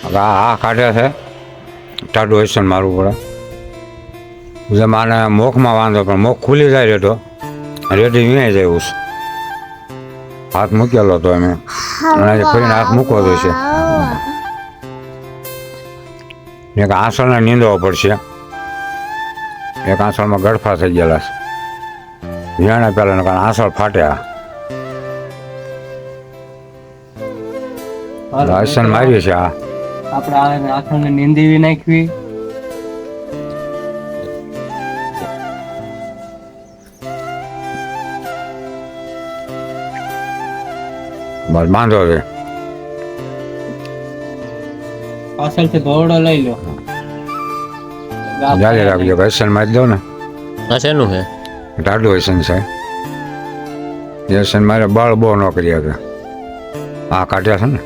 હવે આ કાઢે છે ટાઢું હસન મારવું પડે. જે માને મોખમાં વાંધો પણ મોખ ખુલી જાય રેટો રેડી વિનાઈ જાય એવું છે. હાથ મૂકેલો હતો એમ અને ફરીને હાથ મૂકવો જોઈશે. એક આંસળને નીંદવો પડશે. એક આંસળમાં ગળફા થઈ ગયેલા છે. વિયાણે પહેલાં કારણ આંસળ ફાટ્યા. હસન મારી છે આ આપણે આંસળને નીંદી નાખવી. બસ બાંધો છે. પાછળથી ઘોડો લઈ લો. જાળી રાખજો હસન મારી દો ને. આ શેનું છે? ટાઢું હસન છે. હસન મારે બળ બહુ ન કરી શકે. આ કાઢ્યા છે ને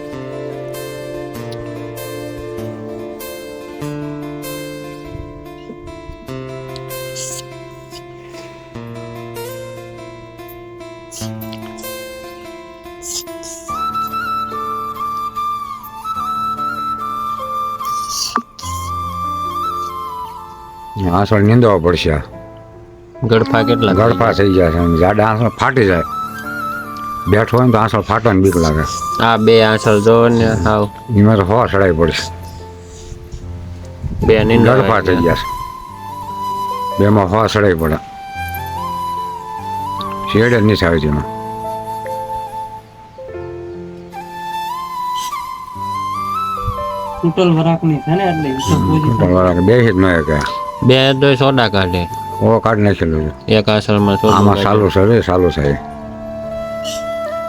આંસળ નીંદવા પડશે. ગળફા કેટલા? ગળફા થઈ જાય છે જાડા આંસળ ફાટી જાય. બેઠો હોય ને તો આંસળ ફાટવાની બીક લાગે. આ બે આંસળ જો ને હાવ એમાં તો હવા ચડાવી પડશે. બે નીંદવા ગળફા થઈ ગયા છે. બેમાં હવા ચડાવી પડે. શેડ જ નહીં આવે તેમાં. ટોટલ વરાકની છે ને એટલે બે જ ન કે બે તો સોડા કાઢે. ઓ કાઢી નાખેલું છે. એક આંસળમાં આમાં સોડા સાલું છે રે સાલું છે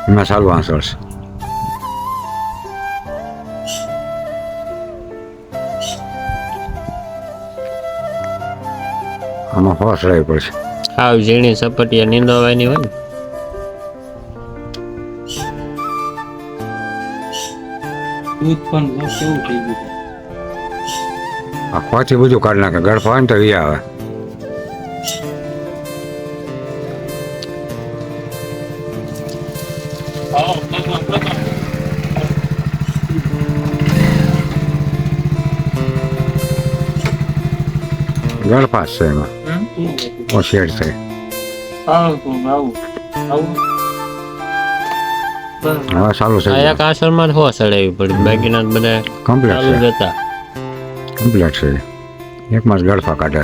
એમાં સાલું આંસળ છે. આમાં હવા ચડાવી પડશે. હાવ ઝીણી સપટિયા નીંદવાની હોય ને. દૂધ પણ કેવું થઈ ગયું. આ ખોથી બધું કાઢી નાખે. ગળફા હોય ને તો વી આવે. ગળફા છે એમાં ઓ શેડ છે. હવે સારું છે. આ એક આંસળમાં જ હો સડાવી પડી. બાકીના બધા કમ્પ્લીટ ચાલુ છે. જ હતા. કમ્પ્લીટ છે. એકમાં જ ગળફા કાઢે.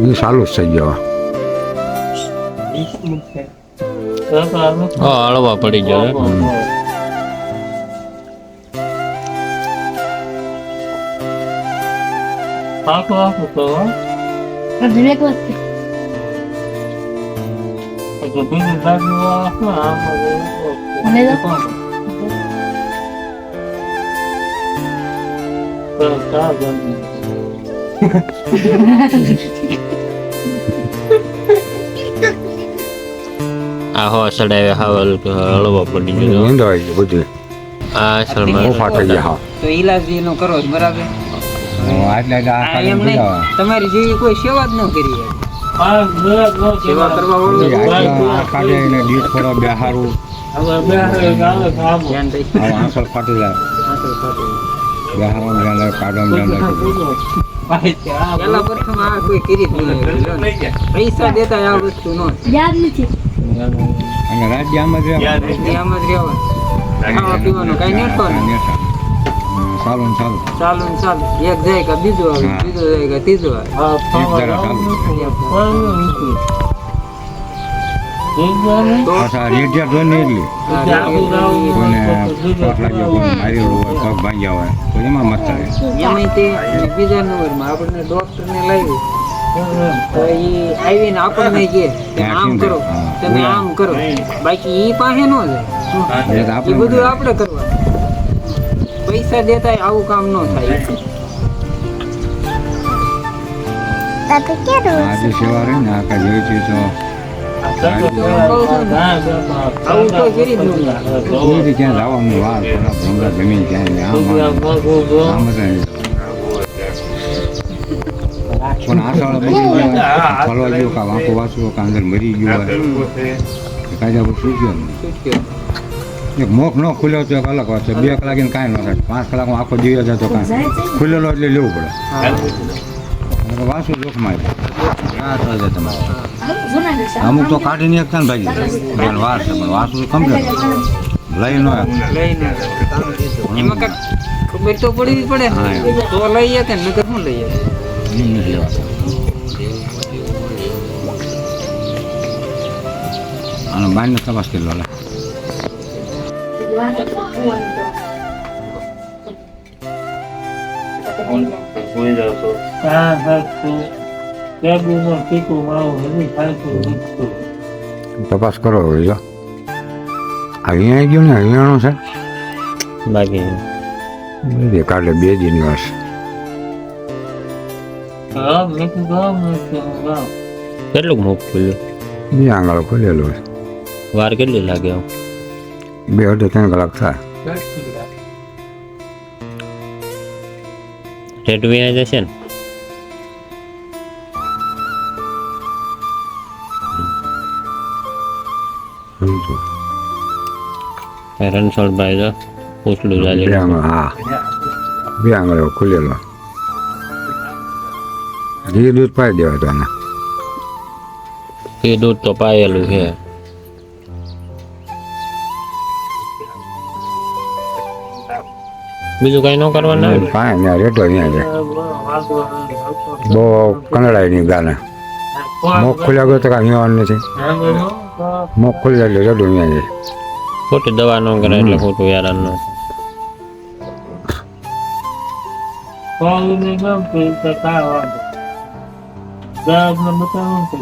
એ સારું જ થઈ ગયો. હા હળવા પડી ગયો. આ હો સડાવે હાવ હળવો પડી ગયો. નીંદવાઈ ગયું બધું. આ આંસળમાં ઓફા થઈ ગયા. તો ઈલાજ એનો કરો છો, બરાબર? તમારી જેવી કોઈ સેવા જ ન કરી. સેવા કરવા વાળું થોડો બેહારું ધ્યાન દઈ. આંસળ ફાટી જાય. બેહારો કાઢો પેલા પ્રથમ આ કોઈ કરી જ નહીં. પૈસા દેતા આ વસ્તુ નો અને રાજ્યમાં જ આમ જ રહેવાનું. ખાવા પીવાનું કઈ નેટવાનું. સારું સારું. ચાલુ ને ચાલુ. એક જાય કે બીજું આવે, બીજું જાય કે ત્રીજું આવે. પાછા રેડિયા જોઈ ને એટલી કોઈને શોખ લાગ્યો કોઈ મારેલું હોય પગ ભાંગ્યા હોય તો એમાં મત થાય. એમાંય તે બીજા નંબરમાં આપણને ડોક્ટરને લાવ્યું તો એ આવીને આપણને કહે કે આમ કરો, તમે આમ કરો. બાકી એ પાસે ન જાય. એ બધું આપણે કરવાનું. પૈસા દેતા આવું કામ ન થાય. આજે સેવા રહી ને આખા જોઈ છે તો આવું કોઈ કરી જ નહીં. ક્યાં જવાનું વાર થોડા ભૂંગળા જમીન ક્યાંય આમ પણ આશાવાળા બગડી ગયા ફરવા ગયો કાં વાંકો વાંચવો કાં અંદર મરી ગયો હોય કાયદા પર શું ગયો શું થયું? એક મોખ ન ખુલ્યો તો એક અલગ વાત છે 2 કલાકીને કાંઈ ન થાય 5 કલાકમાં આખો દિવસ જાય તો કાંઈ ખુલ્લેલો એટલે લેવું પડે વાંચું જોખમાં આવે તમારે અમુક તો કાઢીને એક ને ભાગી જાય વાર છે પણ વાંચું કમ્પ્લીટ લઈ ન લઈને એમાં કાંઈક ખબર તો પડવી પડે ને. તો લઈએ કે નકર શું લઈએ? નથી લેવાતા આનો બારને તપાસ કરી લો લે તપાસ કરો હવે જો અહીંયા આવી ગયો ને અહીંયાનો છે બાકી કાલે 2 દિવસ કેટલું મુખ ખુલ્યું 2 આંગળો ખુલેલો છે વાર કેટલી લાગે આમ? 2-3 કલાક થાય ટેટવી આવી જશે ને રણછોડભાઈ જો પૂછલું ચાલે 2 આંગળો હા 2 આંગળો ખુલેલો ઘી દૂધ પાઈ દેવા તો આને એ દૂધ તો પાયેલું છે બીજું કઈ ન કરવાનું આવે? કાંઈ ને રેટો અહીંયા છે બહુ કંગળાય નહીં ગાને મોખ ખુલ્યા ગયો તો કાંઈ અહીંયા નથી મોખ ખુલ્યા એટલે રેટો અહીંયા છે ખોટી દવા ન કરે એટલે ખોટું યારાન નું બતાવું કે